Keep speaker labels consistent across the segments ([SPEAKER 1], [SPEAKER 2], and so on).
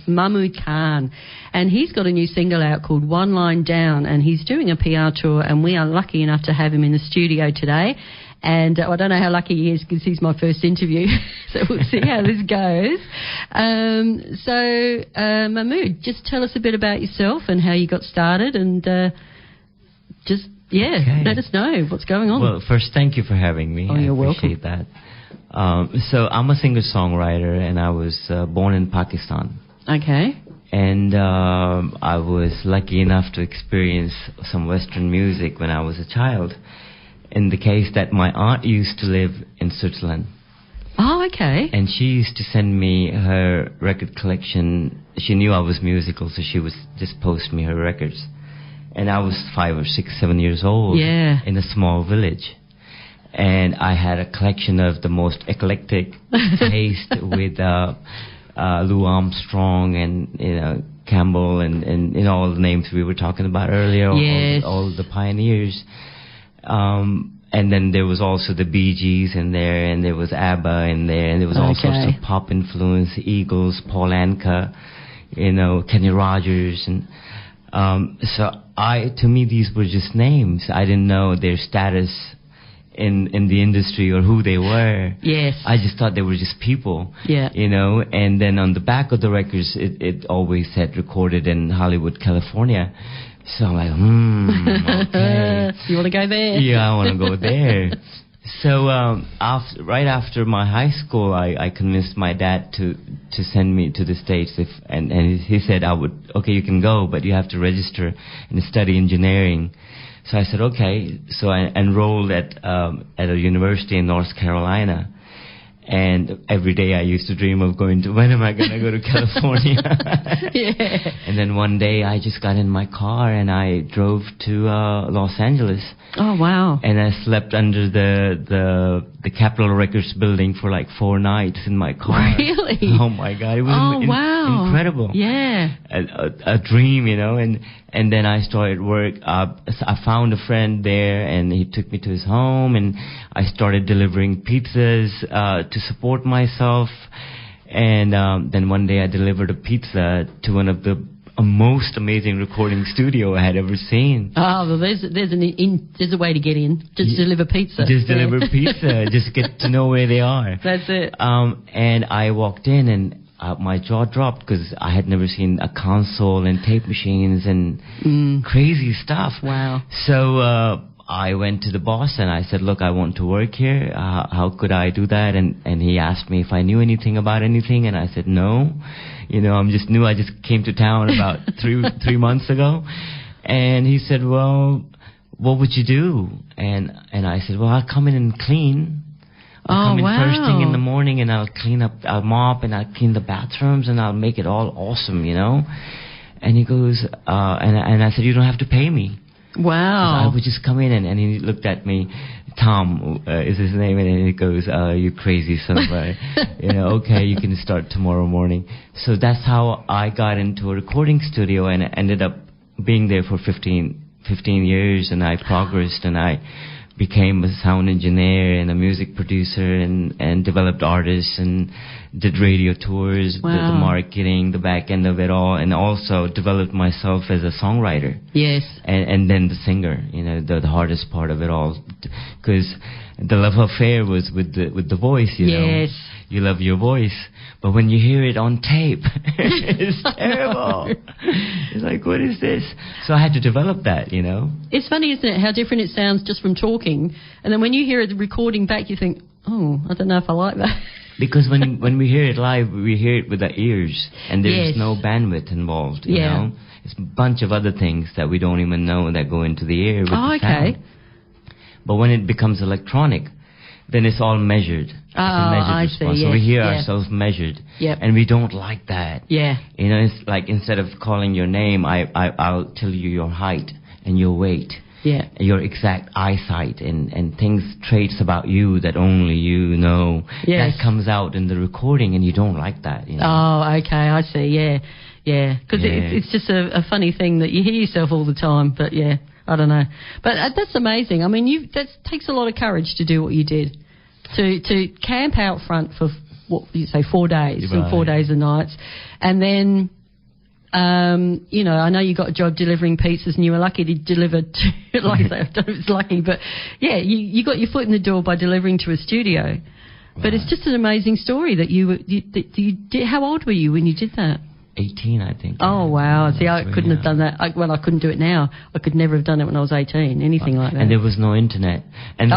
[SPEAKER 1] Mahmood Khan, and he's got a new single out called One Line Down, and he's doing a PR tour, and we are lucky enough to have him in the studio today. And I don't know how lucky he is because he's my first interview, so we'll see how this goes. Mahmood, just tell us a bit about yourself and how you got started, and let us know what's going on.
[SPEAKER 2] Well, first, thank you for having me.
[SPEAKER 1] Oh, you're
[SPEAKER 2] appreciate
[SPEAKER 1] welcome.
[SPEAKER 2] That. So I'm a singer-songwriter, and I was born in Pakistan.
[SPEAKER 1] Okay.
[SPEAKER 2] And I was lucky enough to experience some Western music when I was a child. In the case that my aunt used to live in Switzerland.
[SPEAKER 1] Oh, okay.
[SPEAKER 2] And she used to send me her record collection. She knew I was musical, so she would just post me her records. And I was 5 or 6, 7 years old in a small village. And I had a collection of the most eclectic taste with Lou Armstrong and Campbell and all the names we were talking about earlier.
[SPEAKER 1] Yes.
[SPEAKER 2] All the pioneers. And then there was also the Bee Gees in there, and there was ABBA in there, and there was all sorts of pop influence, Eagles, Paul Anka, Kenny Rogers, and to me these were just names. I didn't know their status in the industry or who they were.
[SPEAKER 1] Yes.
[SPEAKER 2] I just thought they were just people.
[SPEAKER 1] Yeah.
[SPEAKER 2] And then on the back of the records, it always said recorded in Hollywood, California. So I'm like, okay.
[SPEAKER 1] You want to go there?
[SPEAKER 2] Yeah, I want to go there. So right after my high school, I convinced my dad to send me to the States. And he said, okay, you can go, but you have to register and study engineering. So I said, okay. So I enrolled at a university in North Carolina. And every day I used to dream of when am I going to go to California?
[SPEAKER 1] Yeah.
[SPEAKER 2] And then one day I just got in my car and I drove to Los Angeles.
[SPEAKER 1] Oh, wow.
[SPEAKER 2] And I slept under the Capitol Records building for like 4 nights in my car.
[SPEAKER 1] Really?
[SPEAKER 2] Oh, my God. It was incredible.
[SPEAKER 1] Yeah.
[SPEAKER 2] A dream, and then I started work. I found a friend there, and he took me to his home, and I started delivering pizzas to support myself. And then one day I delivered a pizza to one of the most amazing recording studio I had ever seen.
[SPEAKER 1] Oh, well, there's a way to get in. Just deliver pizza.
[SPEAKER 2] Just deliver pizza. Just get to know where they are.
[SPEAKER 1] That's it.
[SPEAKER 2] And I walked in, and my jaw dropped because I had never seen a console and tape machines and crazy stuff.
[SPEAKER 1] Wow.
[SPEAKER 2] So I went to the boss and I said, look, I want to work here. How could I do that? And he asked me if I knew anything about anything, and I said no. I'm just new. I just came to town about 3 months ago. And he said, well, what would you do? And I said, well, I'll come in and clean. I'll come in first thing in the morning, and I'll clean up, I'll mop, and I'll clean the bathrooms, and I'll make it all awesome, And he goes, and I said, you don't have to pay me.
[SPEAKER 1] Wow.
[SPEAKER 2] I would just come in, and he looked at me. Tom is his name, and he goes, you crazy son of a, okay, you can start tomorrow morning. So that's how I got into a recording studio, and I ended up being there for 15 years, and I progressed, and I became a sound engineer and a music producer and developed artists and did radio tours,
[SPEAKER 1] wow.
[SPEAKER 2] the marketing, the back end of it all, and also developed myself as a songwriter.
[SPEAKER 1] Yes.
[SPEAKER 2] And then the singer, the hardest part of it all. Because the love affair was with the voice,
[SPEAKER 1] yes.
[SPEAKER 2] You love your voice, but when you hear it on tape, it's terrible. It's like, what is this? So I had to develop that,
[SPEAKER 1] It's funny, isn't it, how different it sounds just from talking, and then when you hear it recording back, you think, oh, I don't know if I like that.
[SPEAKER 2] Because when we hear it live, we hear it with our ears, and there's
[SPEAKER 1] yes.
[SPEAKER 2] no bandwidth involved, you know? It's a bunch of other things that we don't even know that go into the ear with the sound.
[SPEAKER 1] Okay.
[SPEAKER 2] But when it becomes electronic, then it's all measured. It's a measured response.
[SPEAKER 1] See.
[SPEAKER 2] So
[SPEAKER 1] yes.
[SPEAKER 2] we hear ourselves measured.
[SPEAKER 1] Yep.
[SPEAKER 2] And we don't like that.
[SPEAKER 1] Yeah.
[SPEAKER 2] It's like instead of calling your name, I'll tell you your height and your weight.
[SPEAKER 1] Yeah.
[SPEAKER 2] Your exact eyesight and traits about you that only you know.
[SPEAKER 1] Yes.
[SPEAKER 2] That comes out in the recording, and you don't like that.
[SPEAKER 1] Oh, okay, I see. Yeah. Yeah. Because it's just a funny thing that you hear yourself all the time, but yeah. I don't know. But that's amazing. I mean, that takes a lot of courage to do what you did. To camp out front for what you say, 4 days,
[SPEAKER 2] Right.
[SPEAKER 1] 4 days and nights. And then, you know, I know you got a job delivering pizzas and you were lucky to deliver to, like I say, I don't know if it's lucky, but yeah, you got your foot in the door by delivering to a studio. But it's just an amazing story that you did. How old were you when you did that?
[SPEAKER 2] 18, I think.
[SPEAKER 1] Oh, wow. See, I couldn't have done that. I couldn't do it now. I could never have done it when I was 18, anything like that.
[SPEAKER 2] And there was no internet. And,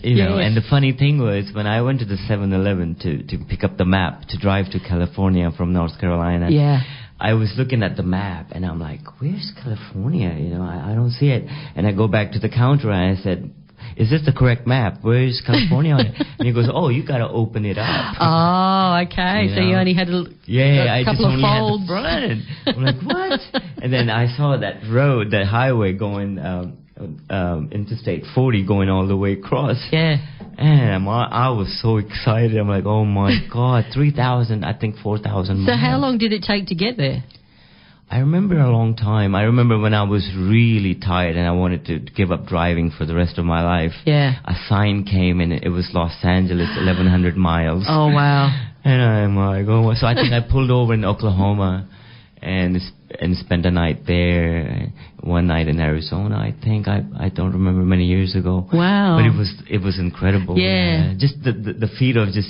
[SPEAKER 2] you know,
[SPEAKER 1] yes.
[SPEAKER 2] and the funny thing was, when I went to the 7-Eleven to pick up the map to drive to California from North Carolina,
[SPEAKER 1] yeah.
[SPEAKER 2] I was looking at the map, and I'm like, where's California? You know, I don't see it. And I go back to the counter, and I said, is this the correct map? Where is California on it? And he goes, oh, you got to open it up.
[SPEAKER 1] Oh, okay.
[SPEAKER 2] You
[SPEAKER 1] so you
[SPEAKER 2] know?
[SPEAKER 1] only had a
[SPEAKER 2] I just
[SPEAKER 1] couple of
[SPEAKER 2] only
[SPEAKER 1] folds.
[SPEAKER 2] had the front. I'm like, what? And then I saw that road, that highway going, Interstate 40 going all the way across.
[SPEAKER 1] Yeah.
[SPEAKER 2] And I was so excited. I'm like, oh my God, 3,000, I think 4,000 miles.
[SPEAKER 1] So how long did it take to get there?
[SPEAKER 2] I remember a long time. I remember when I was really tired and I wanted to give up driving for the rest of my life.
[SPEAKER 1] Yeah.
[SPEAKER 2] A sign came and it was Los Angeles, 1,100 miles.
[SPEAKER 1] Oh, wow.
[SPEAKER 2] And I'm like, oh, so I think I pulled over in Oklahoma and spent a night there, one night in Arizona, I think. I don't remember, many years ago.
[SPEAKER 1] Wow.
[SPEAKER 2] But it was incredible.
[SPEAKER 1] Yeah.
[SPEAKER 2] Just the feat of just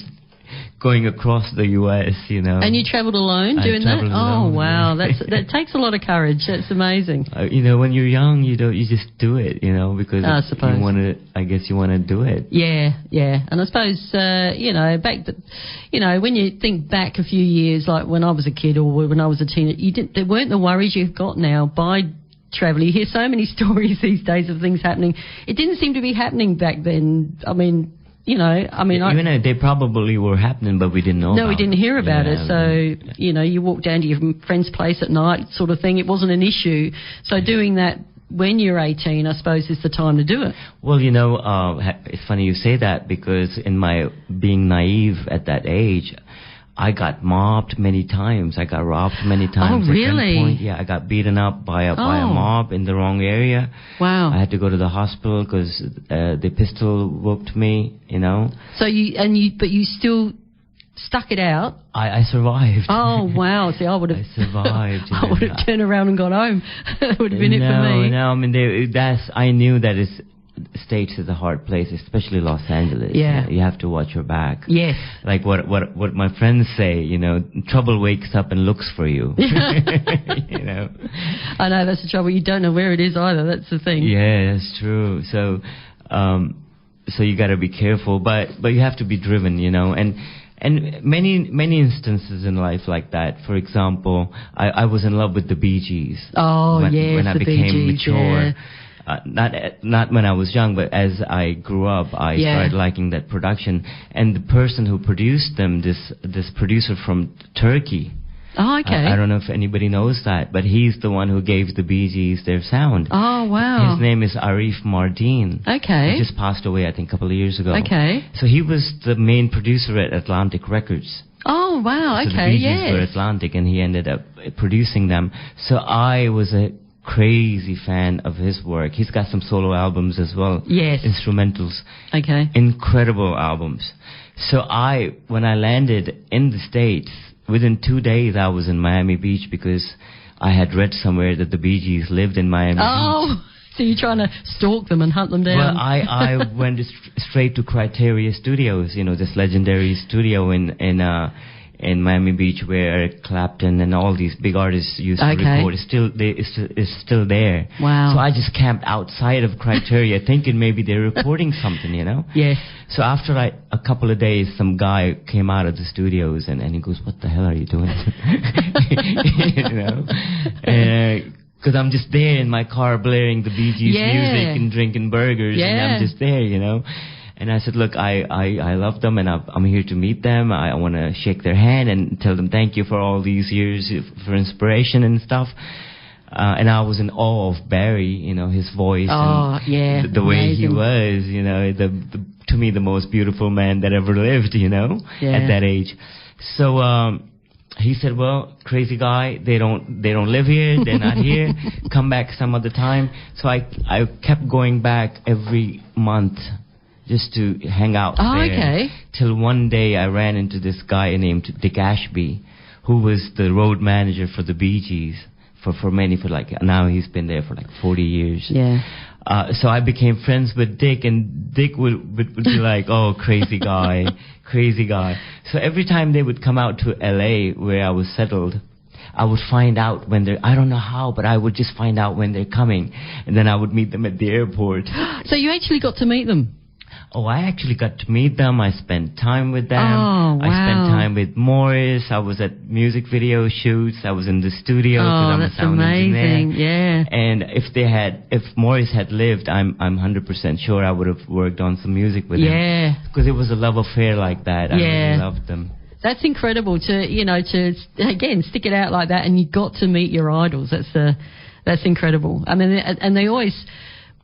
[SPEAKER 2] going across the U.S., you know.
[SPEAKER 1] And you travelled alone doing that?
[SPEAKER 2] Alone,
[SPEAKER 1] oh, wow.
[SPEAKER 2] yeah.
[SPEAKER 1] That takes a lot of courage. That's amazing.
[SPEAKER 2] You know, when you're young, you just do it, you know, because
[SPEAKER 1] I suppose.
[SPEAKER 2] you want to do it.
[SPEAKER 1] Yeah, yeah. And I suppose, you know, when you think back a few years, like when I was a kid or when I was a teenager, there weren't the worries you've got now by travel. You hear so many stories these days of things happening. It didn't seem to be happening back then. I mean, you know,
[SPEAKER 2] they probably were happening, but we didn't know.
[SPEAKER 1] No, we didn't hear about it. So,
[SPEAKER 2] yeah.
[SPEAKER 1] You know, you walk down to your friend's place at night, sort of thing. It wasn't an issue. So, doing that when you're 18, I suppose, is the time to do it.
[SPEAKER 2] Well, you know, it's funny you say that, because in my being naive at that age, I got mobbed many times. I got robbed many times.
[SPEAKER 1] Oh, really?
[SPEAKER 2] Yeah, I got beaten up by a mob in the wrong area.
[SPEAKER 1] Wow.
[SPEAKER 2] I had to go to the hospital because the pistol whooped me, you know.
[SPEAKER 1] So but you still stuck it out.
[SPEAKER 2] I survived.
[SPEAKER 1] Oh, wow. See, I would have...
[SPEAKER 2] I survived.
[SPEAKER 1] I would have turned around and gone home. That would have been it for me.
[SPEAKER 2] No, I mean, I knew that States is a hard place, especially Los Angeles.
[SPEAKER 1] Yeah.
[SPEAKER 2] You have to watch your back.
[SPEAKER 1] Yes.
[SPEAKER 2] Like what my friends say, you know, trouble wakes up and looks for you. You know.
[SPEAKER 1] I know, that's the trouble. You don't know where it is either. That's the thing.
[SPEAKER 2] Yeah, that's true. So you got to be careful, but you have to be driven, you know. And many instances in life like that. For example, I was in love with the Bee Gees.
[SPEAKER 1] Oh, yes,
[SPEAKER 2] when I
[SPEAKER 1] the
[SPEAKER 2] became
[SPEAKER 1] Bee Gees,
[SPEAKER 2] mature.
[SPEAKER 1] yeah.
[SPEAKER 2] Not when I was young, but as I grew up, I started liking that production. And the person who produced them, this producer from Turkey.
[SPEAKER 1] Oh, okay.
[SPEAKER 2] I don't know if anybody knows that, but he's the one who gave the Bee Gees their sound.
[SPEAKER 1] Oh, wow.
[SPEAKER 2] His name is Arif Mardin.
[SPEAKER 1] Okay.
[SPEAKER 2] He just passed away, I think, a couple of years ago.
[SPEAKER 1] Okay.
[SPEAKER 2] So he was the main producer at Atlantic Records.
[SPEAKER 1] Oh, wow.
[SPEAKER 2] So
[SPEAKER 1] okay,
[SPEAKER 2] the Bee Gees were Atlantic, and he ended up producing them. So I was a crazy fan of his work. He's got some solo albums as well.
[SPEAKER 1] Yes.
[SPEAKER 2] Instrumentals.
[SPEAKER 1] Okay.
[SPEAKER 2] Incredible albums. So when I landed in the States, within 2 days I was in Miami Beach, because I had read somewhere that the Bee Gees lived in Miami Beach.
[SPEAKER 1] So you're trying to stalk them and hunt them down.
[SPEAKER 2] Well, I went straight to Criteria Studios, you know, this legendary studio in Miami Beach where Clapton and all these big artists used to record. It's still there.
[SPEAKER 1] Wow.
[SPEAKER 2] So I just camped outside of Criteria thinking maybe they're recording something, you know?
[SPEAKER 1] Yes.
[SPEAKER 2] So after a couple of days, some guy came out of the studios and he goes, what the hell are you doing? You know? Because I'm just there in my car blaring the Bee Gees music and drinking burgers, and I'm just there, you know? And I said, look, I love them, and I'm here to meet them. I want to shake their hand and tell them thank you for all these years for inspiration and stuff. And I was in awe of Barry, you know, his voice and the way he was, you know, to me the most beautiful man that ever lived, you know, at that age. So he said, well, crazy guy, they don't live here, they're not here, come back some other time. So I kept going back every month, just to hang out there.
[SPEAKER 1] Okay.
[SPEAKER 2] Till one day I ran into this guy named Dick Ashby, who was the road manager for the Bee Gees now he's been there for like 40 years.
[SPEAKER 1] Yeah.
[SPEAKER 2] So I became friends with Dick, and Dick would be like, oh, crazy guy, crazy guy. So every time they would come out to LA where I was settled, I would find out when I don't know how, but I would just find out when they're coming. And then I would meet them at the airport.
[SPEAKER 1] So you actually got to meet them?
[SPEAKER 2] Oh, I actually got to meet them. I spent time with them.
[SPEAKER 1] Oh, wow.
[SPEAKER 2] I spent time with Morris. I was at music video shoots. I was in the studio because I'm a sound engineer.
[SPEAKER 1] Yeah.
[SPEAKER 2] And if Morris had lived, I'm 100% sure I would have worked on some music with him. Yeah. Because it was a love affair like that. I really loved them.
[SPEAKER 1] That's incredible to again stick it out like that, and you got to meet your idols. That's incredible. I mean, and they always,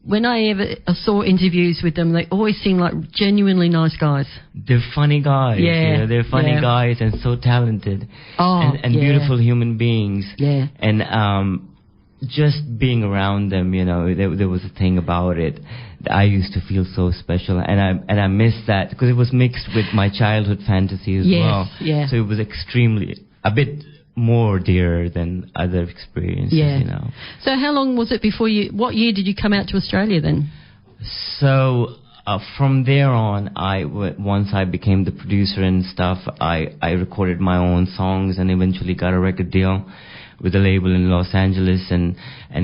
[SPEAKER 1] when I saw interviews with them, they always seem like genuinely nice guys.
[SPEAKER 2] They're funny guys.
[SPEAKER 1] Yeah,
[SPEAKER 2] they're funny guys and so talented.
[SPEAKER 1] Oh,
[SPEAKER 2] and beautiful human beings.
[SPEAKER 1] Yeah.
[SPEAKER 2] And just being around them, there was a thing about it that I used to feel so special, and I miss that because it was mixed with my childhood fantasy as well.
[SPEAKER 1] Yeah.
[SPEAKER 2] So it was a bit more dear than other experiences.
[SPEAKER 1] So how long was it before what year did you come out to Australia then?
[SPEAKER 2] So from there on, once I became the producer and stuff, I recorded my own songs and eventually got a record deal with a label in Los Angeles and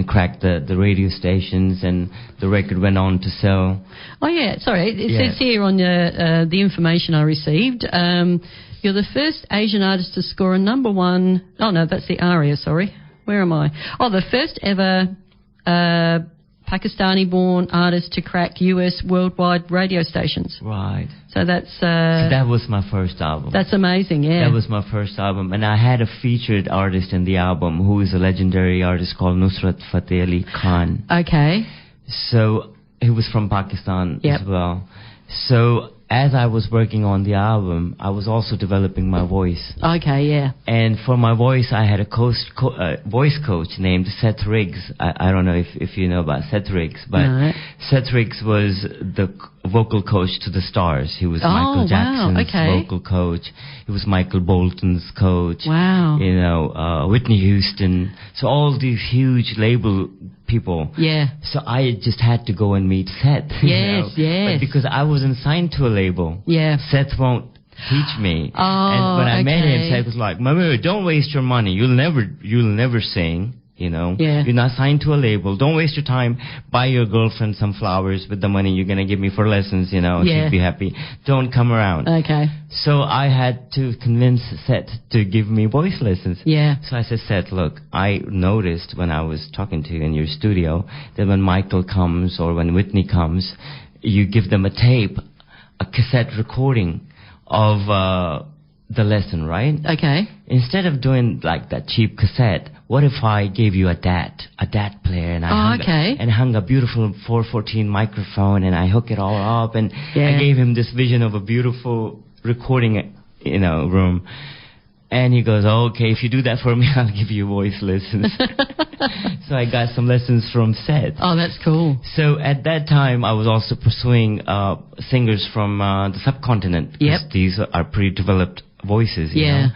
[SPEAKER 2] cracked the radio stations, and the record went on to sell. Oh yeah, sorry, it says here on the information I received, you're the first Asian artist to score a #1. Oh no, that's the ARIA. Sorry, where am I? Oh, the first ever Pakistani-born artist to crack US worldwide radio stations. Right. So that's... so that was my first album. That's amazing, yeah. That was my first album. And I had a featured artist in the album who is a legendary artist called Nusrat Fateh Ali Khan. Okay. So he was from Pakistan as well. So as I was working on the album, I was also developing my voice. Okay, yeah. And for my voice, I had a voice coach named Seth Riggs. I don't know if you know about Seth Riggs, but Seth Riggs was the vocal coach to the Stars. He was Michael Jackson's vocal coach. He was Michael Bolton's coach. Wow. Whitney Houston. So all these huge label people. Yeah. So I just had to go and meet Seth. Yes, yes. But because I wasn't signed to a label. Yeah. Seth won't teach me. Oh, and when I met him, Seth was like, Mahmood, don't waste your money. You'll never sing. You're not signed to a label. Don't waste your time. Buy your girlfriend some flowers with the money you're going to give me for lessons, She'd be happy. Don't come around. Okay. So I had to convince Seth to give me voice lessons. Yeah. So I said, Seth, look, I noticed when I was talking to you in your studio that when Michael comes or when Whitney comes, you give them a tape, a cassette recording of the lesson, right? Okay. Instead of doing like that cheap cassette, what if I gave you a DAT player and I hung a beautiful 414 microphone and I hook it all up and I gave him this vision of a beautiful recording, room. And he goes, okay, if you do that for me, I'll give you voice lessons. So I got some lessons from Seth. Oh, that's cool. So at that time, I was also pursuing singers from the subcontinent. Yep. These are pretty developed voices, you know.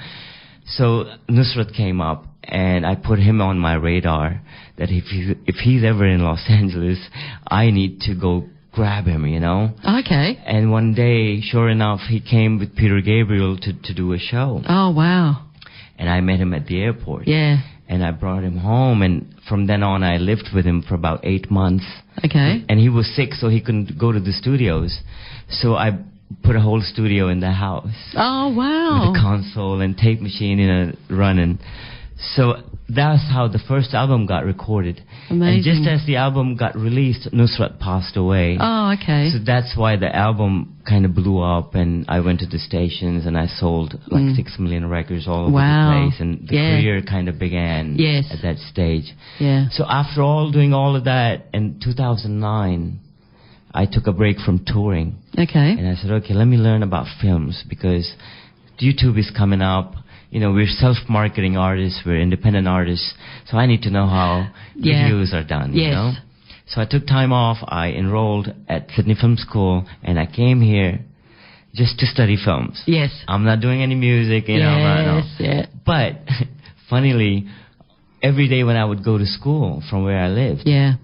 [SPEAKER 2] So Nusrat came up, and I put him on my radar that if he's ever in Los Angeles, I need to go grab him, Okay. And one day, sure enough, he came with Peter Gabriel to do a show. Oh, wow. And I met him at the airport. Yeah. And I brought him home, and from then on, I lived with him for about 8 months. Okay. And he was sick, so he couldn't go to the studios. So I put a whole studio in the house. Oh, wow. With a console and tape machine, running. So that's how the first album got recorded. Amazing. And just as the album got released, Nusrat passed away. Oh, okay. So that's why the album kind of blew up, and I went to the stations and I sold like 6 million records all over the place, and the career kind of began at that stage. Yeah. So after doing all of that, in 2009, I took a break from touring. Okay. And I said, okay, let me learn about films, because YouTube is coming up. We're self-marketing artists, we're independent artists, so I need to know how videos are done, So I took time off. I enrolled at Sydney Film School, and I came here just to study films.
[SPEAKER 1] Yes.
[SPEAKER 2] I'm not doing any music, you know. I'm not,
[SPEAKER 1] Yeah.
[SPEAKER 2] But, funnily, every day when I would go to school from where I lived,
[SPEAKER 1] Yeah.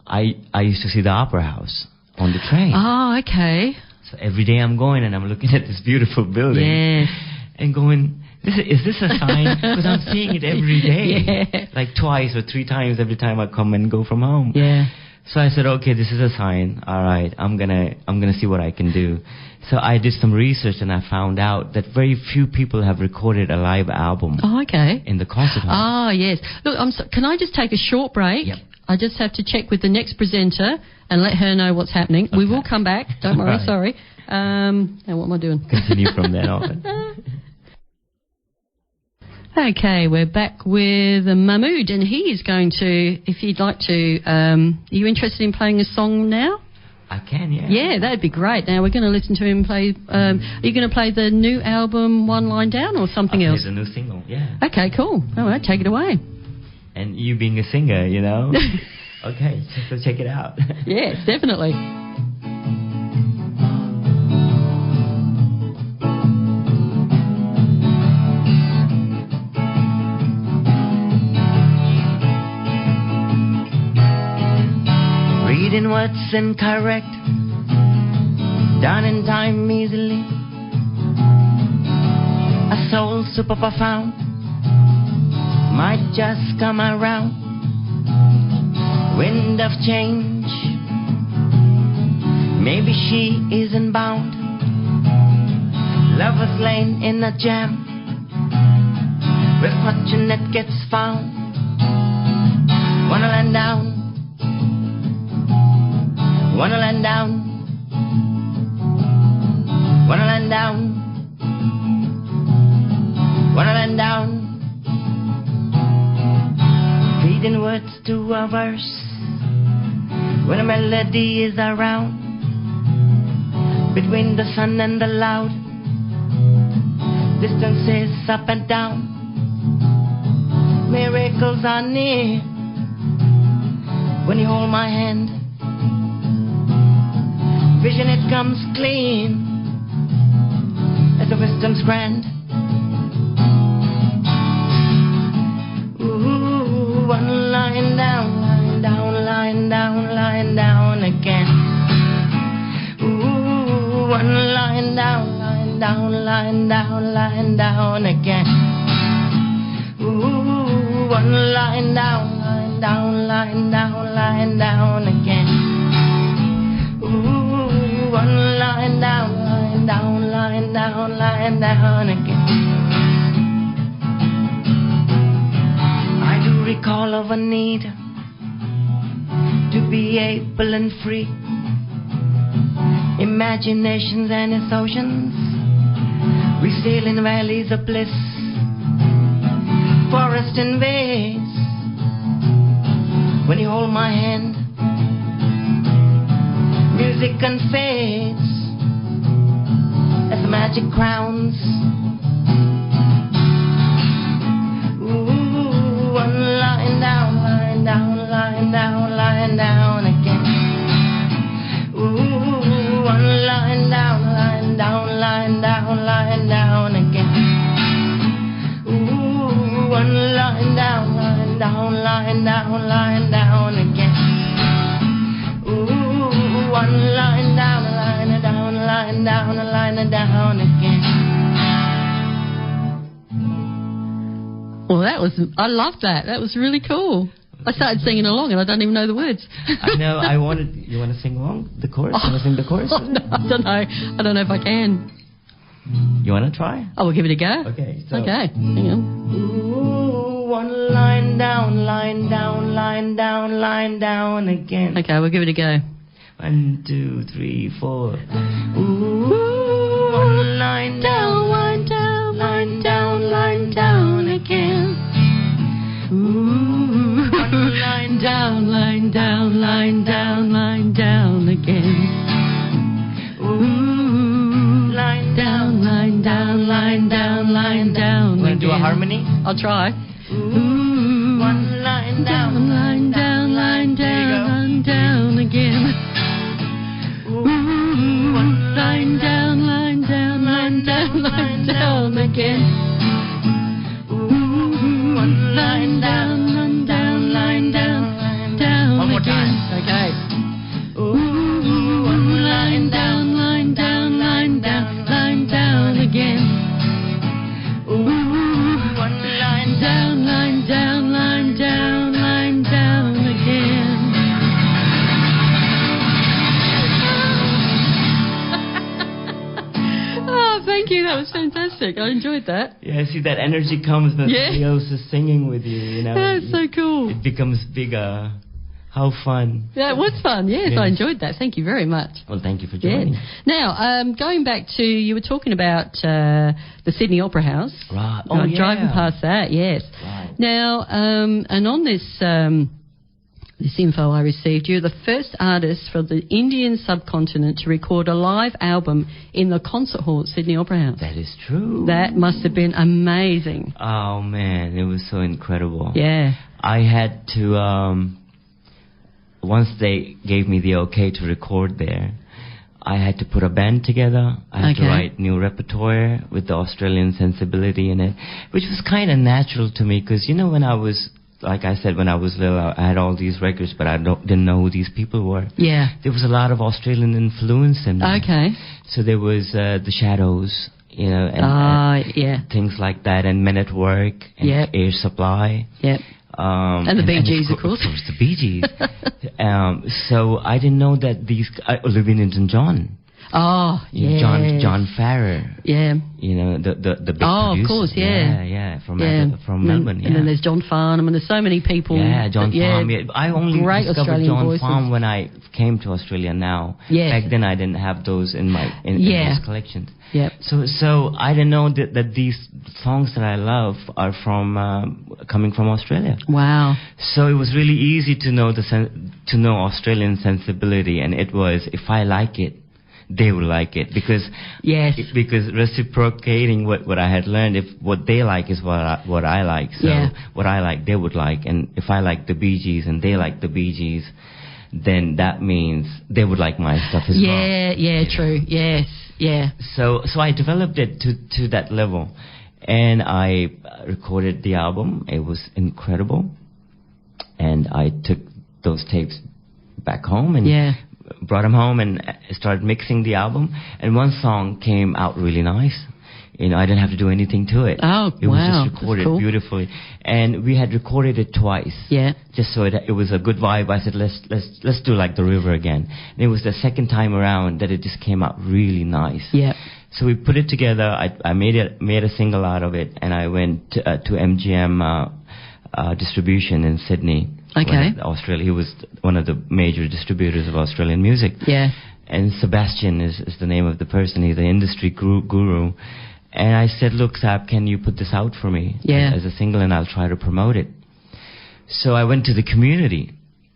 [SPEAKER 2] I used to see the Opera House on the train.
[SPEAKER 1] Oh, okay.
[SPEAKER 2] So every day I'm going and I'm looking at this beautiful building.
[SPEAKER 1] Yes.
[SPEAKER 2] And going, is this a sign? Because I'm seeing it every day.
[SPEAKER 1] Yeah.
[SPEAKER 2] Like twice or 3 times every time I come and go from home.
[SPEAKER 1] Yeah.
[SPEAKER 2] So I said, okay, this is a sign. All right, I'm gonna see what I can do. So I did some research and I found out that very few people have recorded a live album
[SPEAKER 1] Oh, okay.
[SPEAKER 2] in the concert hall.
[SPEAKER 1] Oh, yes. Look, can I just take a short break?
[SPEAKER 2] Yep.
[SPEAKER 1] I just have to check with the next presenter and let her know what's happening. We will come back. Don't worry.
[SPEAKER 2] Right.
[SPEAKER 1] Sorry. And what am I doing?
[SPEAKER 2] Continue from then on.
[SPEAKER 1] Okay, we're back with Mahmood, and he is going to, if you'd like to, are you interested in playing a song now?
[SPEAKER 2] I can, yeah.
[SPEAKER 1] Yeah, that'd be great. Now we're going to listen to him play. Are you going to play the new album One Line Down or something else?
[SPEAKER 2] It's a new single, yeah.
[SPEAKER 1] Okay, cool. All right, take it away.
[SPEAKER 2] And you being a singer, you know. Okay, so check it out.
[SPEAKER 1] Yes, definitely.
[SPEAKER 2] Reading what's incorrect, done in time easily. A soul super profound might just come around. Wind of change, maybe she isn't bound. Lovers lane in a jam, where fortune gets found. Wanna land down, wanna land down, wanna land down, wanna land down. Reading words to a verse when a melody is around. Between the sun and the loud, distances up and down. Miracles are near when you hold my hand. Vision it comes clean as the wisdom's grand. Ooh, one line down, line down, line down, line down again. Ooh, one line down, line down, line down, line down again. Ooh, one line down, line down, line down, line down again. Ooh, one line down, line down, line down, line down again. I do recall of a need to be able and free. Imaginations and its oceans, we sail in valleys of bliss. Forest and waves, when you hold my hand, music unfades as the magic crowns. Ooh, one line down, line down, line down, line down again. Ooh, one line down, line down, line down, line down again. Ooh, one line down, line down, line down, line down again. Ooh, one line down, line down, line down, line down again.
[SPEAKER 1] Well, I loved that. That was really cool. I started singing along and I don't even know the words.
[SPEAKER 2] I know. You want to sing along the chorus? You want to sing the chorus?
[SPEAKER 1] Oh, no, I don't know. I don't know if I can.
[SPEAKER 2] You want to try?
[SPEAKER 1] Oh, we'll give it a go.
[SPEAKER 2] Okay. So.
[SPEAKER 1] Okay. Hang on.
[SPEAKER 2] Ooh, one line down, line down, line down, line down again.
[SPEAKER 1] Okay, we'll give it a go.
[SPEAKER 2] 1, 2, 3, 4. Ooh, one line down, line down, line down, line down again. Ooh, one line down, line down, line down, line down again. Ooh, line down, line down, line down, line down. Want to do a harmony?
[SPEAKER 1] I'll try.
[SPEAKER 2] Ooh, one line down,
[SPEAKER 1] line down, line down, line down. again. Ooh, line down, line down, line down, line down again. Ooh, line down, line down, line down, down
[SPEAKER 2] One more
[SPEAKER 1] again.
[SPEAKER 2] time.
[SPEAKER 1] Okay. Ooh, line down, line down, line down, line down again. Ooh, line down, line down, line down, line down again. Oh, thank you. That was fantastic. I enjoyed that.
[SPEAKER 2] Yeah, see, that energy comes when
[SPEAKER 1] Yeah.
[SPEAKER 2] somebody else is singing with you, you know.
[SPEAKER 1] That's so cool.
[SPEAKER 2] It becomes bigger. How fun.
[SPEAKER 1] Yeah, it was fun. Yes,
[SPEAKER 2] Yes.
[SPEAKER 1] I enjoyed that. Thank you very much.
[SPEAKER 2] Well, thank you for
[SPEAKER 1] Yeah.
[SPEAKER 2] joining.
[SPEAKER 1] Now, going back to, you were talking about the Sydney Opera House.
[SPEAKER 2] Right. Oh, yeah.
[SPEAKER 1] Driving past that, yes.
[SPEAKER 2] Right.
[SPEAKER 1] Now, and on this this info I received, you're the first artist from the Indian subcontinent to record a live album in the concert hall at Sydney Opera House.
[SPEAKER 2] That is true.
[SPEAKER 1] That must have been amazing.
[SPEAKER 2] Oh, man, it was so incredible.
[SPEAKER 1] Yeah.
[SPEAKER 2] I had to, once they gave me the okay to record there, I had to put a band together. I had to write new repertoire with the Australian sensibility in it, which was kind of natural to me because, you know, when I was, like I said, when I was little, I had all these records, but I didn't know who these people were.
[SPEAKER 1] Yeah.
[SPEAKER 2] There was a lot of Australian influence in them.
[SPEAKER 1] Okay.
[SPEAKER 2] So there was the Shadows, you know, and
[SPEAKER 1] Yeah.
[SPEAKER 2] things like that, and Men at Work, and
[SPEAKER 1] Yep.
[SPEAKER 2] Air Supply.
[SPEAKER 1] Yep. And the Bee Gees, of course.
[SPEAKER 2] Of course, the Bee Gees. So I didn't know that these... Olivia Newton-John.
[SPEAKER 1] Oh,
[SPEAKER 2] You
[SPEAKER 1] yeah.
[SPEAKER 2] know, John Farrer.
[SPEAKER 1] Yeah.
[SPEAKER 2] You know, the big
[SPEAKER 1] Oh,
[SPEAKER 2] producer.
[SPEAKER 1] of course, yeah.
[SPEAKER 2] Yeah, from
[SPEAKER 1] And
[SPEAKER 2] Melbourne,
[SPEAKER 1] And then there's John Farnham, and there's so many people.
[SPEAKER 2] Yeah, John Farnham. Yeah. I only
[SPEAKER 1] Great
[SPEAKER 2] discovered
[SPEAKER 1] Australian
[SPEAKER 2] John
[SPEAKER 1] voices.
[SPEAKER 2] Farnham when I came to Australia now.
[SPEAKER 1] Yes.
[SPEAKER 2] Back then I didn't have those in my in those collections.
[SPEAKER 1] Yep.
[SPEAKER 2] So I didn't know that these songs that I love are from coming from Australia.
[SPEAKER 1] Wow.
[SPEAKER 2] So it was really easy to know to know Australian sensibility, and it was, if I like it, they will like it, because because reciprocating what I had learned, if what they like is what I like, so what I like they would like, and if I like the Bee Gees and they like the Bee Gees, then that means they would like my stuff as well.
[SPEAKER 1] Yeah, true. Yes, yeah.
[SPEAKER 2] So I developed it to that level, and I recorded the album. It was incredible, and I took those tapes back home and brought them home and started mixing the album. And one song came out really nice. You know, I didn't have to do anything to it.
[SPEAKER 1] Oh,
[SPEAKER 2] it was just recorded beautifully, and we had recorded it twice.
[SPEAKER 1] Yeah.
[SPEAKER 2] Just so it was a good vibe. I said, let's do Like the River again. And it was the second time around that it just came out really nice. Yeah. So we put it together. I made a single out of it, and I went to MGM distribution in Sydney.
[SPEAKER 1] Okay.
[SPEAKER 2] Australia. He was one of the major distributors of Australian music. Yeah. And Sebastian is the name of the person. He's the industry guru. And I said, look, Sab, can you put this out for me as a single, and I'll try to promote it. So I went to the community,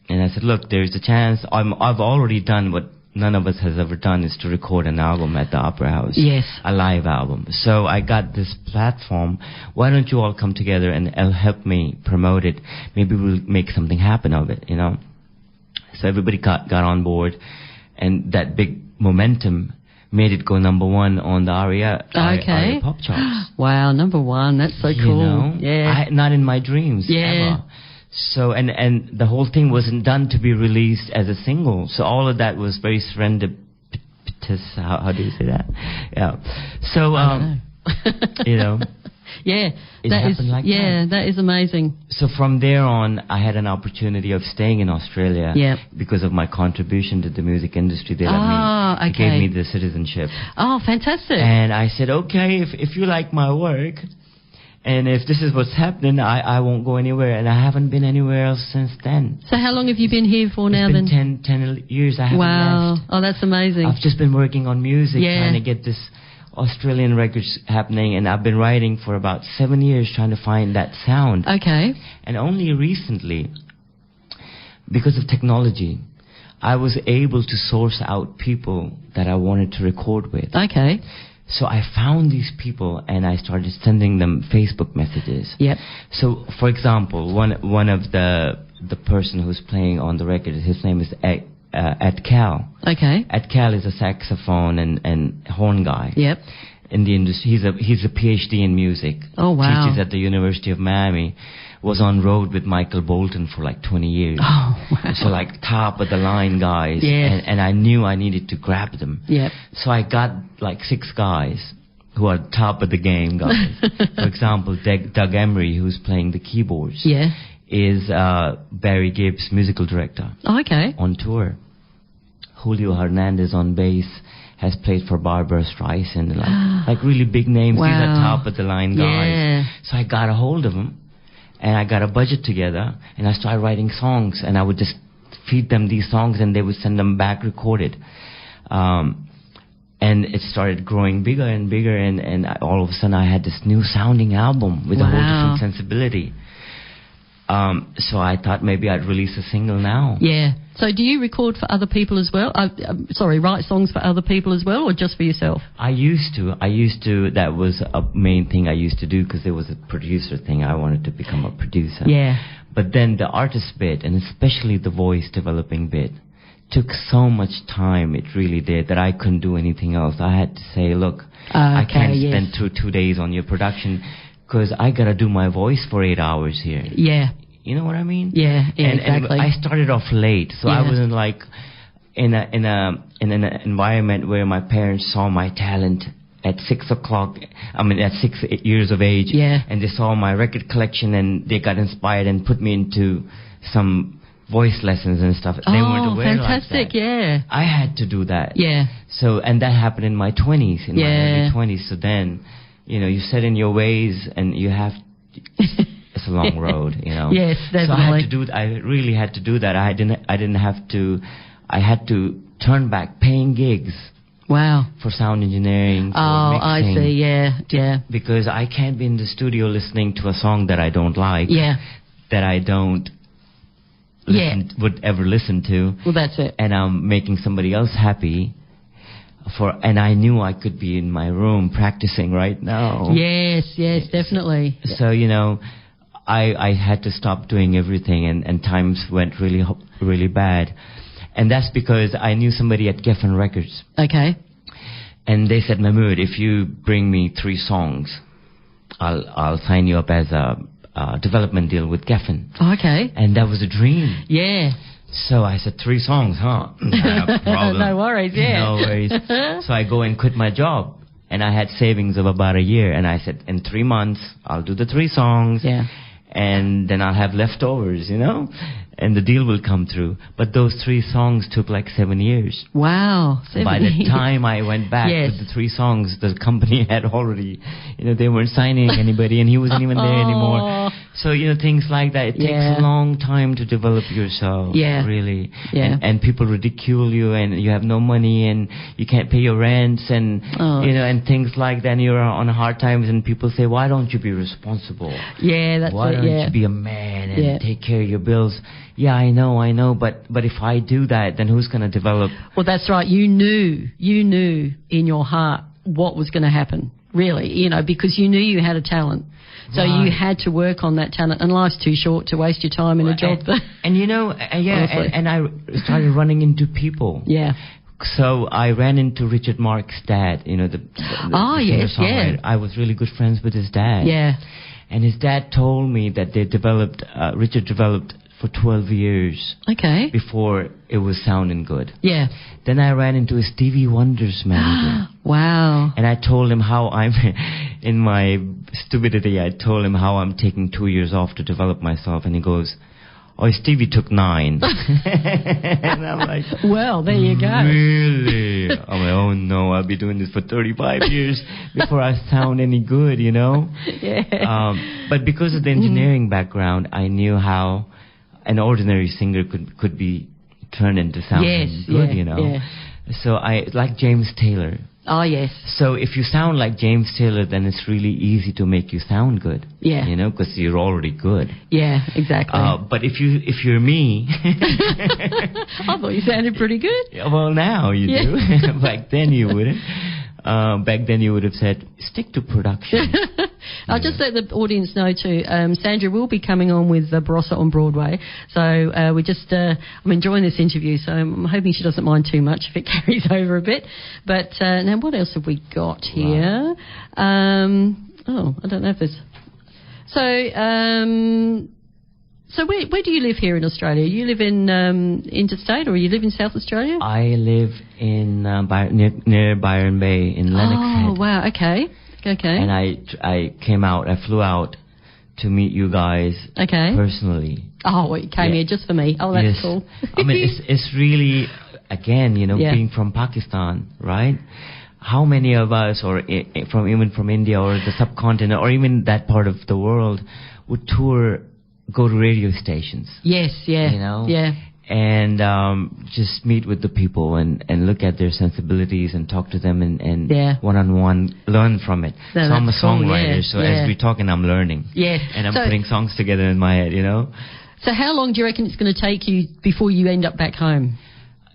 [SPEAKER 2] and I said, look, there's a chance. I've already done what none of us has ever done, is to record an album at the Opera House. Yes. A live album. So I got this platform. Why don't you all come together and help me promote it? Maybe we'll make something happen of it, you know. So everybody got on board, and that big momentum made it go number one on the ARIA pop charts. Wow, number one. That's so cool. Know? Yeah. Not in my dreams ever. So, and the whole thing wasn't done to be released as a single. So all of that was very serendipitous. How do you say that? Yeah. So, you know. Yeah. It happened like that.
[SPEAKER 1] That is amazing.
[SPEAKER 2] So from there on, I had an opportunity of staying in Australia because of my contribution to the music industry. They gave me the citizenship. Oh, fantastic. And I said, okay, if you like my work, and if this is what's happening, I won't go anywhere. And I haven't been anywhere else since then.
[SPEAKER 1] So how long have you been here for now then?
[SPEAKER 2] 10 years. I haven't left.
[SPEAKER 1] Oh, that's amazing.
[SPEAKER 2] I've just been working on music, trying to get this Australian records happening. And I've been writing for about 7 years trying to find that sound. Okay. And only recently, because of technology, I was able to source out people that I wanted to record with. Okay. So I found these people, and I started sending them Facebook messages. Yep. So, for example, one of the person who's playing on the record, his name is at Cal.
[SPEAKER 1] Okay.
[SPEAKER 2] At Cal is a saxophone and horn guy.
[SPEAKER 1] Yep.
[SPEAKER 2] In the industry, he's a PhD in music.
[SPEAKER 1] Oh, wow.
[SPEAKER 2] Teaches at the University of Miami. Was on road with Michael Bolton for like 20 years.
[SPEAKER 1] Oh, wow.
[SPEAKER 2] So like top of the line guys.
[SPEAKER 1] Yes.
[SPEAKER 2] And I knew I needed to grab them.
[SPEAKER 1] Yep.
[SPEAKER 2] So I got like 6 guys who are top of the game guys. For example, Doug Emery, who's playing the keyboards,
[SPEAKER 1] Yeah.
[SPEAKER 2] is Barry Gibb's musical director.
[SPEAKER 1] Oh, okay.
[SPEAKER 2] On tour. Julio Hernandez on bass has played for Barbara Streisand, like really big names.
[SPEAKER 1] Wow.
[SPEAKER 2] These are top of the line guys.
[SPEAKER 1] Yeah.
[SPEAKER 2] So I got a hold of them, and I got a budget together, and I started writing songs, and I would just feed them these songs, and they would send them back recorded. And it started growing bigger and bigger, and all of a sudden I had this new sounding album with a whole different sensibility. So I thought maybe I'd release a single now.
[SPEAKER 1] Yeah. So do you record for other people as well? Write songs for other people as well, or just for yourself?
[SPEAKER 2] I used to. That was a main thing I used to do, because there was a producer thing. I wanted to become a producer.
[SPEAKER 1] Yeah.
[SPEAKER 2] But then the artist bit, and especially the voice developing bit, took so much time, it really did, that I couldn't do anything else. I had to say, look, I can't spend 2 days on your production, because I got to do my voice for 8 hours here.
[SPEAKER 1] Yeah.
[SPEAKER 2] You know what I mean?
[SPEAKER 1] Yeah, exactly.
[SPEAKER 2] And I started off late, so I wasn't like in an environment where my parents saw my talent at 6 o'clock. I mean, at 6 years of age.
[SPEAKER 1] Yeah.
[SPEAKER 2] And they saw my record collection, and they got inspired and put me into some voice lessons and stuff. They weren't aware
[SPEAKER 1] fantastic,
[SPEAKER 2] like that.
[SPEAKER 1] Yeah.
[SPEAKER 2] I had to do that.
[SPEAKER 1] Yeah.
[SPEAKER 2] So, and that happened in my 20s, in my early 20s. So then, you set in your ways, and you have. It's a long road,
[SPEAKER 1] Yes, definitely.
[SPEAKER 2] So I had to do. I really had to do that. I didn't have to. I had to turn back paying gigs.
[SPEAKER 1] Wow.
[SPEAKER 2] For sound engineering. For mixing,
[SPEAKER 1] I see. Yeah.
[SPEAKER 2] Because I can't be in the studio listening to a song that I don't like.
[SPEAKER 1] Yeah.
[SPEAKER 2] That I don't. Would ever listen to.
[SPEAKER 1] Well, that's it.
[SPEAKER 2] And I'm making somebody else happy. And I knew I could be in my room practicing right now.
[SPEAKER 1] Yes, definitely.
[SPEAKER 2] So, I had to stop doing everything, and times went really, really bad. And that's because I knew somebody at Geffen Records.
[SPEAKER 1] Okay.
[SPEAKER 2] And they said, Mahmood, if you bring me 3 songs, I'll sign you up as a development deal with Geffen.
[SPEAKER 1] Okay.
[SPEAKER 2] And that was a dream.
[SPEAKER 1] Yeah.
[SPEAKER 2] So I said, 3 songs, huh? No problem.
[SPEAKER 1] No worries, yeah.
[SPEAKER 2] No worries. So I go and quit my job. And I had savings of about a year. And I said, in 3 months, I'll do the 3 songs.
[SPEAKER 1] Yeah.
[SPEAKER 2] And then I'll have leftovers, and the deal will come through. But those 3 songs took like 7 years.
[SPEAKER 1] Wow. 7
[SPEAKER 2] By
[SPEAKER 1] years.
[SPEAKER 2] the time I went back with the 3 songs, the company had already, they weren't signing anybody, and he wasn't even there anymore. So, things like that. It takes a long time to develop yourself, really.
[SPEAKER 1] Yeah.
[SPEAKER 2] And people ridicule you, and you have no money, and you can't pay your rents, and, and things like that. And you're on hard times, and people say, why don't you be responsible?
[SPEAKER 1] Yeah, that's
[SPEAKER 2] Why
[SPEAKER 1] it,
[SPEAKER 2] don't you be a man and take care of your bills? Yeah, I know, but if I do that, then who's going to develop?
[SPEAKER 1] Well, that's right. You knew in your heart what was going to happen, really, because you knew you had a talent. So you had to work on that talent, and life's too short to waste your time in a job.
[SPEAKER 2] And I started running into people.
[SPEAKER 1] Yeah.
[SPEAKER 2] So I ran into Richard Marx's dad, the singer-songwriter. I was really good friends with his dad.
[SPEAKER 1] Yeah.
[SPEAKER 2] And his dad told me that Richard developed for 12 years.
[SPEAKER 1] Okay.
[SPEAKER 2] Before it was sounding good.
[SPEAKER 1] Yeah.
[SPEAKER 2] Then I ran into a Stevie Wonder's manager.
[SPEAKER 1] Wow.
[SPEAKER 2] And I told him how in my stupidity, I told him how I'm taking 2 years off to develop myself. And he goes, oh, Stevie took 9. And I'm like,
[SPEAKER 1] well, there you go.
[SPEAKER 2] Really? I'm like, oh no, I'll be doing this for 35 years before I sound any good,
[SPEAKER 1] Yeah.
[SPEAKER 2] But because of the engineering background, I knew how an ordinary singer could be turned into sounding good,
[SPEAKER 1] Yeah.
[SPEAKER 2] So I like James Taylor.
[SPEAKER 1] Oh, yes.
[SPEAKER 2] So if you sound like James Taylor, then it's really easy to make you sound good.
[SPEAKER 1] Yeah.
[SPEAKER 2] Because you're already good.
[SPEAKER 1] Yeah, exactly.
[SPEAKER 2] But if you're me...
[SPEAKER 1] I thought you sounded pretty good.
[SPEAKER 2] Well, now you do. Back then you wouldn't. Back then you would have said, stick to production.
[SPEAKER 1] I'll just let the audience know too, Sandra will be coming on with Barossa on Broadway. So I'm enjoying this interview, so I'm hoping she doesn't mind too much if it carries over a bit. But now what else have we got here? Wow. I don't know if there's... So where do you live here in Australia? You live in interstate, or you live in South Australia?
[SPEAKER 2] I live in near Byron Bay in Lennox Head.
[SPEAKER 1] Oh, wow, okay.
[SPEAKER 2] And I flew out to meet you guys personally.
[SPEAKER 1] Oh, well, you came here just for me. Oh, that's cool.
[SPEAKER 2] I mean, it's really, again, being from Pakistan, right? How many of us, or even from India or the subcontinent, or even that part of the world, would go to radio stations?
[SPEAKER 1] Yes, yeah. Yeah.
[SPEAKER 2] And just meet with the people and look at their sensibilities and talk to them and one-on-one learn from it.
[SPEAKER 1] No,
[SPEAKER 2] so I'm a songwriter, as we're talking, I'm learning.
[SPEAKER 1] Yes.
[SPEAKER 2] And I'm putting songs together in my head,
[SPEAKER 1] So how long do you reckon it's going to take you before you end up back home?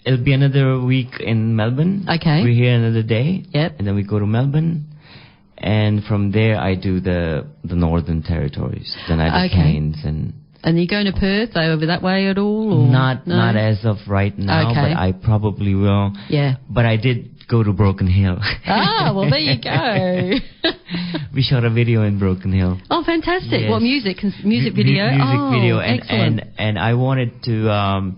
[SPEAKER 2] It'll be another week in Melbourne.
[SPEAKER 1] Okay.
[SPEAKER 2] We're here another day.
[SPEAKER 1] Yep.
[SPEAKER 2] And then we go to Melbourne. And from there, I do the Northern Territories. Then I do Cairns
[SPEAKER 1] And you going to Perth over that way at all? Or?
[SPEAKER 2] Not as of right now, but I probably will.
[SPEAKER 1] Yeah.
[SPEAKER 2] But I did go to Broken Hill.
[SPEAKER 1] Ah, well, there you go.
[SPEAKER 2] We shot a video in Broken Hill.
[SPEAKER 1] Oh, fantastic.
[SPEAKER 2] Yes.
[SPEAKER 1] What, music video?
[SPEAKER 2] Music video.
[SPEAKER 1] Excellent.
[SPEAKER 2] And I wanted to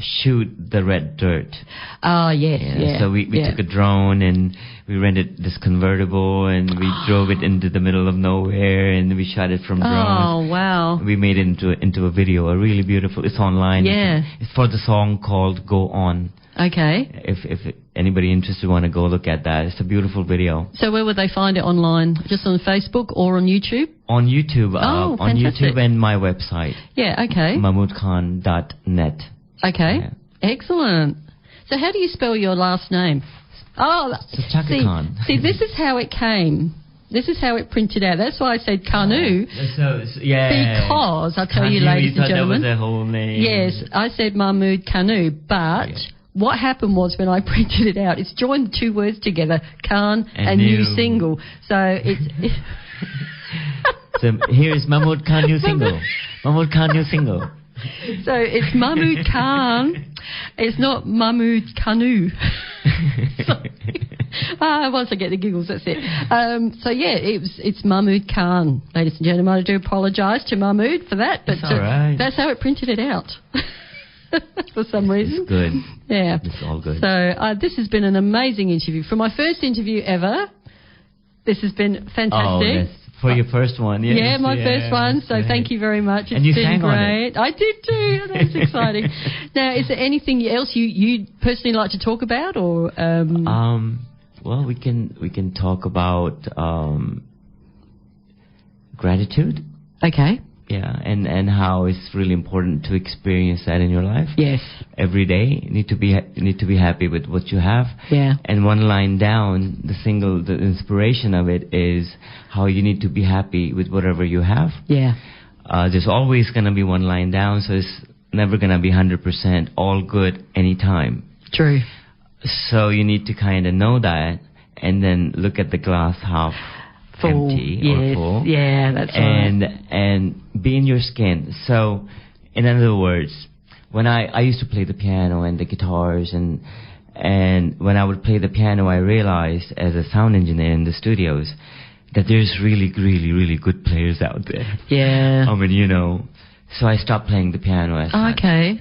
[SPEAKER 2] shoot the red dirt.
[SPEAKER 1] Oh, yes, yeah.
[SPEAKER 2] So we took a drone and we rented this convertible and we drove it into the middle of nowhere and we shot it from drones.
[SPEAKER 1] Oh, wow.
[SPEAKER 2] We made it into a video, a really beautiful. It's online.
[SPEAKER 1] Yeah.
[SPEAKER 2] It's for the song called Go On.
[SPEAKER 1] Okay.
[SPEAKER 2] If anybody interested want to go look at that, it's a beautiful video.
[SPEAKER 1] So where would they find it online? Just on Facebook or on YouTube?
[SPEAKER 2] On YouTube.
[SPEAKER 1] Oh,
[SPEAKER 2] on
[SPEAKER 1] fantastic.
[SPEAKER 2] YouTube and my website.
[SPEAKER 1] Yeah, okay.
[SPEAKER 2] mahmoodkhan.net.
[SPEAKER 1] Okay.
[SPEAKER 2] Yeah.
[SPEAKER 1] Excellent. So how do you spell your last name? Oh,
[SPEAKER 2] Chaka Khan.
[SPEAKER 1] See, this is how it came. This is how it printed out. That's why I said Kanu. Because, I'll tell you, ladies and gentlemen.
[SPEAKER 2] That was the whole name.
[SPEAKER 1] Yes, I said Mahmood Kanu, but what happened was when I printed it out, it's joined the two words together, Khan and new single. So it's...
[SPEAKER 2] So here's Mahmood Khan new single. Mahmood Khan new single.
[SPEAKER 1] So it's Mahmood Khan. It's not Mahmood Kanu. Once I get the giggles, that's it. So yeah, it's Mahmood Khan, ladies and gentlemen. I do apologise to Mahmood for that, but that's how it printed it out. For some reason.
[SPEAKER 2] It's good.
[SPEAKER 1] Yeah.
[SPEAKER 2] It's all good.
[SPEAKER 1] So this has been an amazing interview. For my first interview ever, this has been fantastic.
[SPEAKER 2] Oh, yes. For your first one, yes.
[SPEAKER 1] Yeah, my first one. So thank you very much. It's
[SPEAKER 2] and you
[SPEAKER 1] been
[SPEAKER 2] sang
[SPEAKER 1] great.
[SPEAKER 2] On it.
[SPEAKER 1] I did too. That was exciting. Now, is there anything else you personally like to talk about, or?
[SPEAKER 2] Well, we can talk about gratitude.
[SPEAKER 1] Okay.
[SPEAKER 2] Yeah, and how it's really important to experience that in your life.
[SPEAKER 1] Yes.
[SPEAKER 2] Every day, you need to be happy with what you have.
[SPEAKER 1] Yeah.
[SPEAKER 2] And one line down, the inspiration of it is how you need to be happy with whatever you have.
[SPEAKER 1] Yeah.
[SPEAKER 2] There's always going to be one line down, so it's never going to be 100% all good anytime.
[SPEAKER 1] True.
[SPEAKER 2] So you need to kind of know that, and then look at the glass half
[SPEAKER 1] full.
[SPEAKER 2] Empty
[SPEAKER 1] yes.
[SPEAKER 2] or full.
[SPEAKER 1] Yeah, that's right.
[SPEAKER 2] And be in your skin. So, in other words, when I used to play the piano and the guitars, and when I would play the piano, I realized as a sound engineer in the studios that there's really, really, really good players out there.
[SPEAKER 1] Yeah.
[SPEAKER 2] I mean, so I stopped playing the piano as such.
[SPEAKER 1] Okay.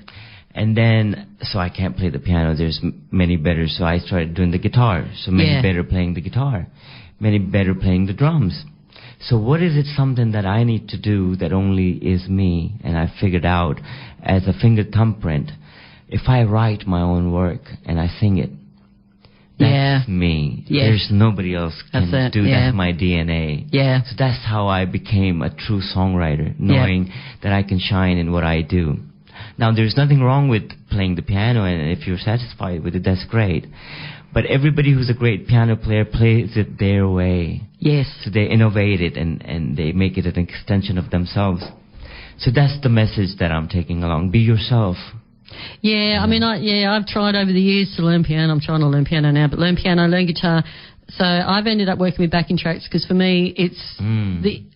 [SPEAKER 2] And then, so I can't play the piano. There's many better. So I started doing the guitar. So many better playing the guitar. Many better playing the drums. So what is it something that I need to do that only is me? And I figured out as a finger thumbprint, if I write my own work and I sing it, that's me.
[SPEAKER 1] Yes.
[SPEAKER 2] There's nobody else can do that. That's my DNA.
[SPEAKER 1] Yeah.
[SPEAKER 2] So that's how I became a true songwriter, knowing that I can shine in what I do. Now, there's nothing wrong with playing the piano, and if you're satisfied with it, that's great. But everybody who's a great piano player plays it their way.
[SPEAKER 1] Yes.
[SPEAKER 2] So they innovate it and they make it an extension of themselves. So that's the message that I'm taking along. Be yourself.
[SPEAKER 1] Yeah, I mean, I've tried over the years to learn piano. I'm trying to learn piano now, but learn piano, learn guitar. So I've ended up working with backing tracks because for me it's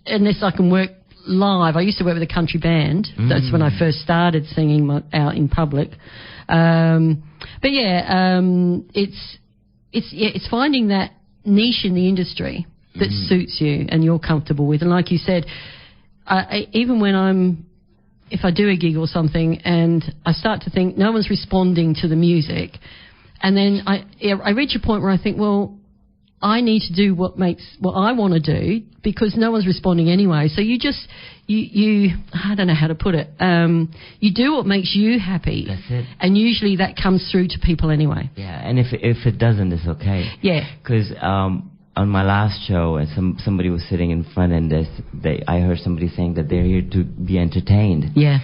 [SPEAKER 1] unless I can work live. I used to work with a country band. That's when I first started singing out in public. But yeah, it's finding that niche in the industry that suits you and you're comfortable with. And like you said, even when if I do a gig or something and I start to think no one's responding to the music, and then I reach a point where I think, well, I need to do what I want to do because no one's responding anyway. So you I don't know how to put it. You do what makes you happy.
[SPEAKER 2] That's it.
[SPEAKER 1] And usually that comes through to people anyway.
[SPEAKER 2] Yeah, and if it doesn't, it's okay.
[SPEAKER 1] Yeah.
[SPEAKER 2] Because on my last show, somebody was sitting in front, and I heard somebody saying that they're here to be entertained.
[SPEAKER 1] Yeah.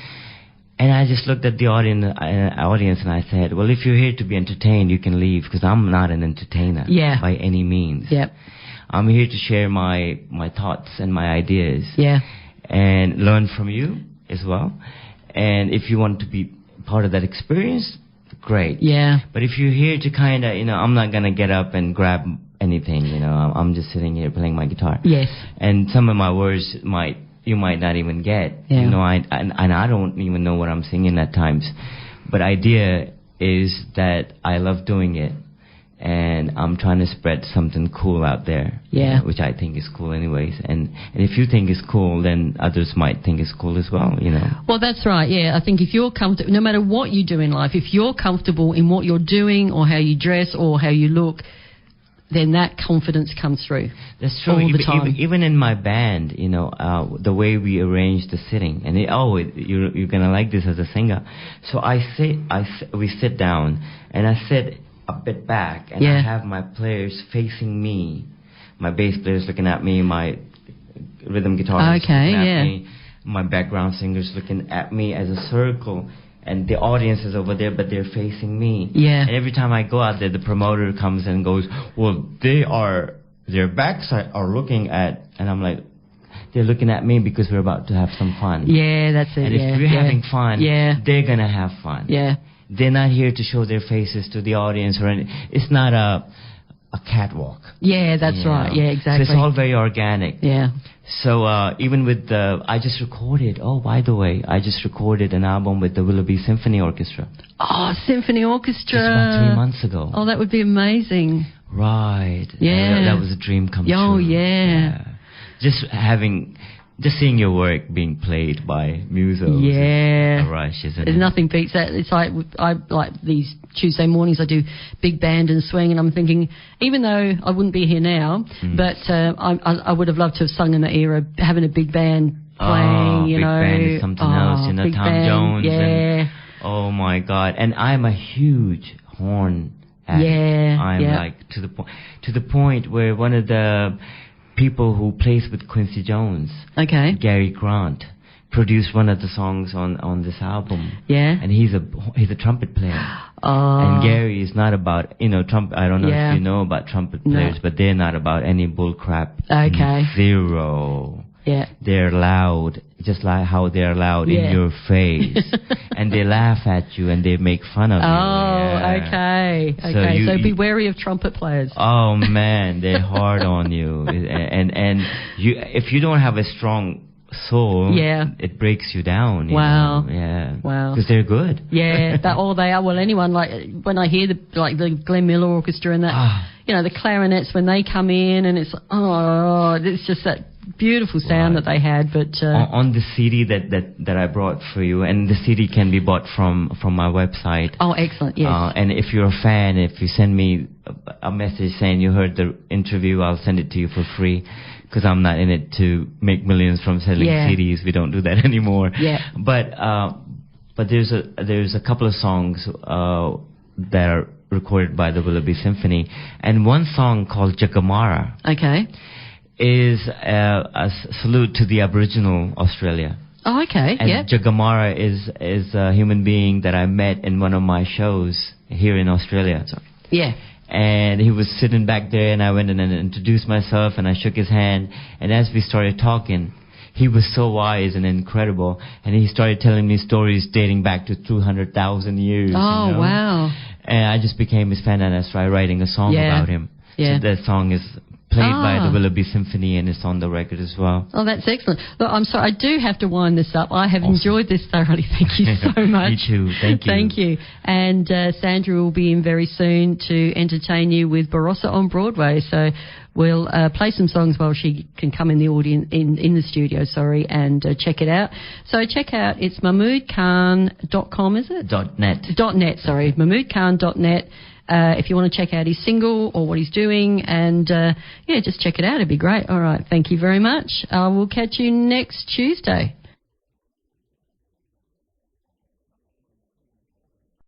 [SPEAKER 2] And I just looked at the audience and I said, well, if you're here to be entertained, you can leave, because I'm not an entertainer by any means.
[SPEAKER 1] Yep.
[SPEAKER 2] I'm here to share my thoughts and my ideas.
[SPEAKER 1] Yeah.
[SPEAKER 2] And learn from you as well. And if you want to be part of that experience, great.
[SPEAKER 1] Yeah.
[SPEAKER 2] But if you're here to kind of, I'm not going to get up and grab anything, I'm just sitting here playing my guitar.
[SPEAKER 1] Yes.
[SPEAKER 2] And some of my words you might not even get.
[SPEAKER 1] Yeah.
[SPEAKER 2] I don't even know what I'm singing at times. But idea is that I love doing it, and I'm trying to spread something cool out there.
[SPEAKER 1] Yeah.
[SPEAKER 2] Which I think is cool anyways. And if you think it's cool, then others might think it's cool as well,
[SPEAKER 1] Well, that's right, yeah. I think if you're comfortable, no matter what you do in life, if you're comfortable in what you're doing or how you dress or how you look, then that confidence comes through. That's true. All the time.
[SPEAKER 2] Even in my band, the way we arrange the sitting, and you're gonna like this as a singer. So we sit down, and I sit a bit back, and I have my players facing me. My bass players looking at me, my rhythm guitarist looking at me, my background singers looking at me as a circle. And the audience is over there, but they're facing me.
[SPEAKER 1] Yeah.
[SPEAKER 2] And every time I go out there, the promoter comes and goes, well, their backs are looking at, and I'm like, they're looking at me because we're about to have some fun.
[SPEAKER 1] Yeah, that's it.
[SPEAKER 2] And if we're having fun, they're going to have fun.
[SPEAKER 1] Yeah.
[SPEAKER 2] They're not here to show their faces to the audience or anything. It's not a catwalk.
[SPEAKER 1] Yeah, that's right. Yeah, exactly.
[SPEAKER 2] So it's all very organic.
[SPEAKER 1] Yeah.
[SPEAKER 2] So even with I just recorded an album with the Willoughby Symphony Orchestra.
[SPEAKER 1] Oh, Symphony Orchestra.
[SPEAKER 2] Just about 3 months ago.
[SPEAKER 1] Oh, that would be amazing.
[SPEAKER 2] Right.
[SPEAKER 1] Yeah.
[SPEAKER 2] That was a dream come true.
[SPEAKER 1] Oh, yeah.
[SPEAKER 2] Just seeing your work being played by musos.
[SPEAKER 1] Yeah.
[SPEAKER 2] A rush, isn't it?
[SPEAKER 1] There's nothing beats that. It's like, I like these Tuesday mornings, I do big band and swing, and I'm thinking, even though I wouldn't be here now, but I would have loved to have sung in the era, having a big band playing,
[SPEAKER 2] big band is something else, Tom
[SPEAKER 1] band,
[SPEAKER 2] Jones.
[SPEAKER 1] Yeah.
[SPEAKER 2] And, oh my God. And I'm a huge horn addict.
[SPEAKER 1] Yeah.
[SPEAKER 2] I'm like, to the point where one of the people who plays with Quincy Jones, Gary Grant, produced one of the songs on this album. Yeah. And he's a trumpet player. And Gary is not about, trumpet. I don't know if you know about trumpet players, but they're not about any bull crap.
[SPEAKER 1] Okay.
[SPEAKER 2] Zero.
[SPEAKER 1] Yeah.
[SPEAKER 2] They're loud, just like how they're loud in your face. And they laugh at you and they make fun of you.
[SPEAKER 1] Oh, okay. So be wary of trumpet players.
[SPEAKER 2] Oh, man, they're hard on you. And if you don't have a strong soul, it breaks you down.
[SPEAKER 1] Wow.
[SPEAKER 2] Yeah.
[SPEAKER 1] Wow.
[SPEAKER 2] Because they're good.
[SPEAKER 1] Yeah, they are. Well, anyone, like, when I hear the Glenn Miller Orchestra and that, the clarinets when they come in, and it's just that beautiful sound that they had. But
[SPEAKER 2] on the CD that I brought for you, and the CD can be bought from my website.
[SPEAKER 1] Oh, excellent. Yes.
[SPEAKER 2] And if you're a fan, if you send me a message saying you heard the interview, I'll send it to you for free, because I'm not in it to make millions from selling CDs. We don't do that anymore.
[SPEAKER 1] Yeah.
[SPEAKER 2] But there's a couple of songs that are recorded by the Willoughby Symphony, and one song called Jagamara.
[SPEAKER 1] Okay.
[SPEAKER 2] Is a salute to the Aboriginal Australia.
[SPEAKER 1] Oh, okay.
[SPEAKER 2] And Jagamara is a human being that I met in one of my shows here in Australia.
[SPEAKER 1] Yeah.
[SPEAKER 2] And he was sitting back there, and I went in and introduced myself, and I shook his hand. And as we started talking, he was so wise and incredible, and he started telling me stories dating back to 200,000 years.
[SPEAKER 1] Oh, wow.
[SPEAKER 2] And I just became his fan, and I started writing a song about him.
[SPEAKER 1] Yeah.
[SPEAKER 2] So that song is played by the Willoughby Symphony and it's on the record as well.
[SPEAKER 1] Oh, that's excellent. Look, I'm sorry, I do have to wind this up. I have enjoyed this thoroughly. Thank you so much.
[SPEAKER 2] Me too. Thank you.
[SPEAKER 1] Thank you. And Sandra will be in very soon to entertain you with Barossa on Broadway. So we'll play some songs while she can come in the audience, in the studio, and check it out. So check out, it's mahmoodkhan.com, is it?
[SPEAKER 2] .net.
[SPEAKER 1] .net, sorry. mahmoodkhan.net. If you want to check out his single or what he's doing, and just check it out. It'd be great. All right, thank you very much. We'll catch you next Tuesday.